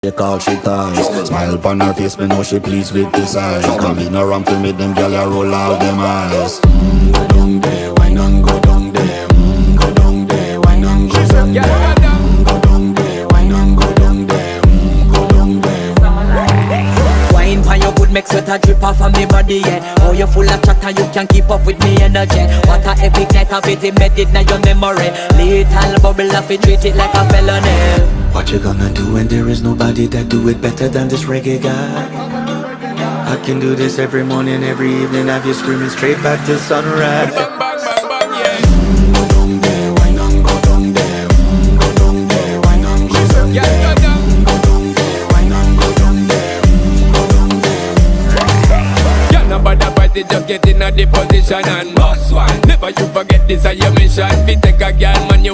They call she ties. Smile upon her face, me know she pleased with this eyes. Come in around to me, them gyal a roll out them eyes. Go down there, why not go down there? Go down there, why not go down there? Go down there, why not go down there? Go down there. Wine pan your good, make sweat a drip off of me body, yeah. Oh, you full of chatter, you can't keep up with me energy. What a epic night of it, embedded in your memory. Little bubble of it, treat it like a felony. What you gonna do when there is nobody that do it better than this reggae guy? I can do this every morning, every evening, have you screaming straight back to sunrise. Bang, bang, bang, bang, yeah. Go down there, why not go down there? Go down there, why not go down there? Yeah, go down. Go down there, why not go down there? Go down there. Yeah, nobody fight it, just get in a the position and boss one. Never you forget this is your mission. Fi take a girl, man.